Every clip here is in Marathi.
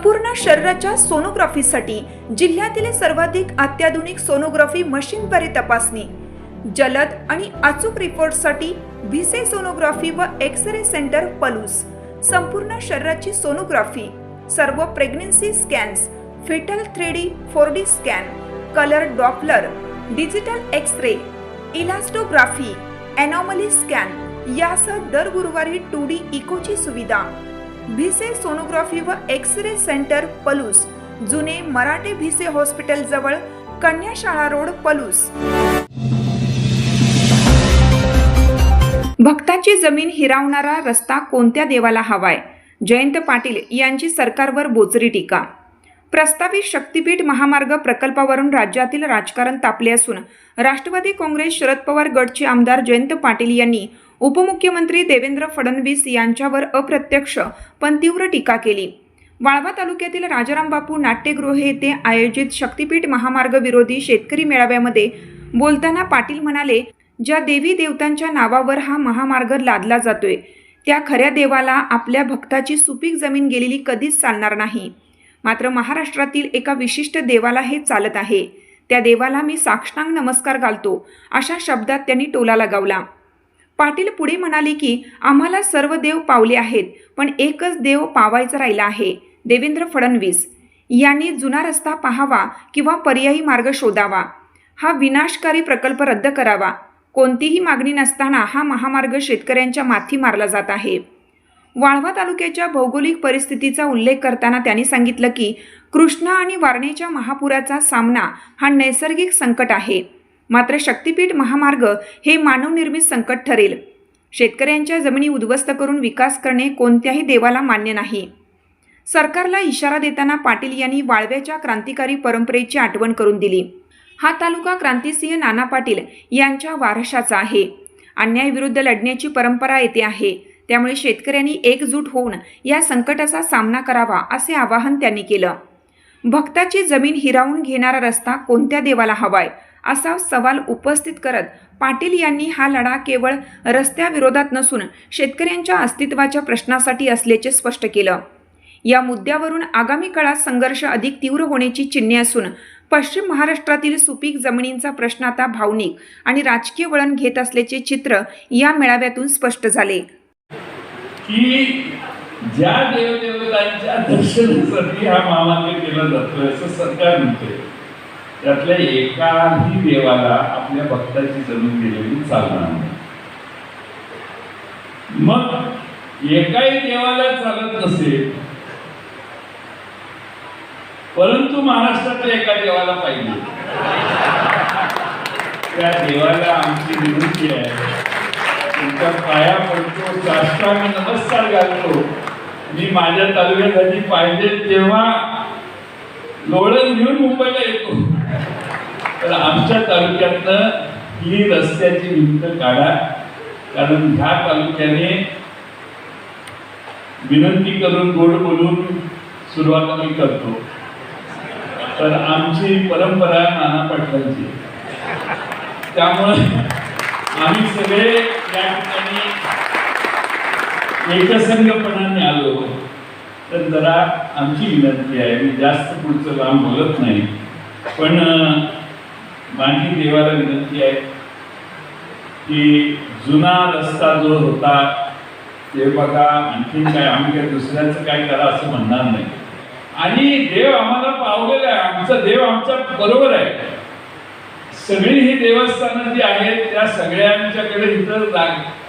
संपूर्ण शरीराच्या सोनोग्राफीसाठी जिल्ह्यातील सर्वाधिक अत्याधुनिक सोनोग्राफी मशीनद्वारे तपासणी, जलद आणि अचूक रिपोर्टसाठी भिसे सोनोग्राफी व एक्स-रे सेंटर पलूस, संपूर्ण शरीराची सोनोग्राफी, सर्व pregnancy scans, foetal 3D 4D scan, colour Doppler, digital X-ray, elastography, anomaly scan यासह दर गुरुवारी 2D इकोची सुविधा। भिसे सोनोग्राफी व एक्स-रे सेंटर पलूस, जुने मराठे भिसे हॉस्पिटल जवळ, कन्याशाळा रोड, पलूस। भक्ताची जमीन हिरावणारा रस्ता कोणत्या देवाला हवाय? जयंत पाटील यांची सरकारवर बोचरी टीका। प्रस्तावित शक्तीपीठ महामार्ग प्रकल्पावरून राज्यातील राजकारण तापले असून राष्ट्रवादी काँग्रेस शरद पवार गटचे आमदार जयंत पाटील यांनी उपमुख्यमंत्री देवेंद्र फडणवीस यांच्यावर अप्रत्यक्ष पण तीव्र टीका केली। वाळवा तालुक्यातील राजाराम बापू नाट्यगृह येथे आयोजित शक्तीपीठ महामार्ग विरोधी शेतकरी मेळाव्यामध्ये बोलताना पाटील म्हणाले, ज्या देवी देवतांच्या नावावर हा महामार्ग लादला जातोय त्या खऱ्या देवाला आपल्या भक्ताची सुपीक जमीन गेलेली कधीच चालणार नाही। मात्र महाराष्ट्रातील एका विशिष्ट देवाला हे चालत आहे, त्या देवाला मी साष्टांग नमस्कार घालतो, अशा शब्दात त्यांनी टोला लगावला। पाटील पुढे म्हणाले की आम्हाला सर्व देव पावले आहेत, पण एकच देव पावायचा राहिला आहे। देवेंद्र फडणवीस यांनी जुना रस्ता पाहावा किंवा पर्यायी मार्ग शोधावा, हा विनाशकारी प्रकल्प रद्द करावा। कोणतीही मागणी नसताना हा महामार्ग शेतकऱ्यांच्या माथी मारला जात आहे। वाळवा तालुक्याच्या भौगोलिक परिस्थितीचा उल्लेख करताना त्यांनी सांगितलं की कृष्णा आणि वारणेच्या महापुराचा सामना हा नैसर्गिक संकट आहे, मात्र शक्तीपीठ महामार्ग हे मानवनिर्मित संकट ठरेल। शेतकऱ्यांच्या जमिनी उद्ध्वस्त करून विकास करणे कोणत्याही देवाला मान्य नाही। सरकारला इशारा देताना पाटील यांनी वाळव्याच्या क्रांतिकारी परंपरेची आठवण करून दिली। हा तालुका क्रांतिसिंह नाना पाटील यांच्या वारशाचा आहे। अन्यायाविरुद्ध लढण्याची परंपरा येथे आहे, त्यामुळे शेतकऱ्यांनी एकजूट होऊन या संकटाचा सामना करावा, असे आवाहन त्यांनी केलं। भक्ताची जमीन हिरावून घेणारा रस्ता कोणत्या देवाला हवाय, असा सवाल उपस्थित करत पाटील यांनी हा लढा केवळ रस्त्याविरोधात नसून शेतकऱ्यांच्या अस्तित्वाच्या प्रश्नासाठी असल्याचे स्पष्ट केलं। या मुद्द्यावरून आगामी काळात संघर्ष अधिक तीव्र होण्याची चिन्हे असून पश्चिम महाराष्ट्रातील सुपीक जमिनींचा प्रश्न आता भावनिक आणि राजकीय वळण घेत असल्याचे चित्र या मेळाव्यातून स्पष्ट झाले। की ज्या देवदेवतांच्या दर्शनासाठी हा महामार्ग केला जातोय असं सरकार म्हणतंय, त्यातल्या एकाही देवाला आपल्या भक्ताची जमीन गेलेली चालणार नाही। मग एकाही देवाला चालत नसेल, परंतु महाराष्ट्रातल्या एका देवाला पाहिजे, त्या देवाला आमची विनंती आहे, तुमच्या पाया पडतो, साष्टांग नमस्कार घालतो। मी माझ्या तालुक्यासाठी पाहिजे तेव्हा लोळण घेऊन मुंबईला येतो, तर आमच्या तालुक्यातनं ही रस्त्याची भिंत काढा, कारण ह्या तालुक्याने विनंती करून गोड बोलून सुरुवात आम्ही करतो। तर आमची परंपरा नाना पाटलांची, त्यामुळे आम्ही सगळे या ठिकाणी एकसंघपणाने आलो। तर जरा आमची विनंती आहे, मी जास्त पुढचं लांब बोलत नाही, पण माझी देवाला विनंती आहे की जुना रस्ता जो होता ते बघा, आणखीन काय आम्ही काय दुसऱ्याचं काय करा असं म्हणणार नाही। आणि देव आम्हाला पावलेला आहे, आमचा देव आमच्या बरोबर आहे। सगळी ही देवस्थानं जी आहेत त्या सगळ्यांच्याकडे इतर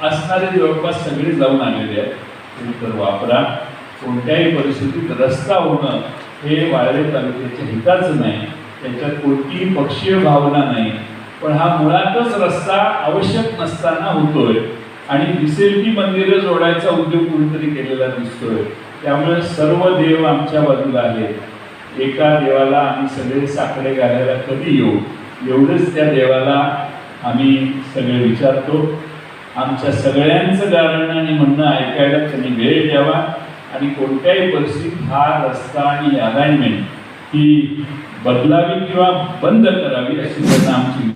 असणारे जवळपास सगळे जाऊन आलेले आहेत, तर वापरा। कोणत्याही परिस्थितीत रस्ता होणं हे वाळवे तालुक्याच्या हिताचं नाही, त्याच्यात कोणतीही पक्षीय भावना नाही, पण हा मुळातच रस्ता आवश्यक नसताना होतोय आणि दिसेल ती मंदिरं जोडायचा उद्योग कुणीतरी केलेला दिसतोय। त्यामुळे सर्व देव आमच्या बाजूला आहेत, एका देवाला आम्ही सगळे साखरे घालायला कधी येऊ, एवढंच त्या देवाला आम्ही सगळे विचारतो। आमच्या सगळ्यांचं गाणं आणि म्हणणं ऐकायला त्यांनी वेळ द्यावा आणि कोणत्याही परिस्थितीत हा रस्ता आणि अलाइनमेंट ही बदलावी किंवा बंद करावी अशी त्यांना आमची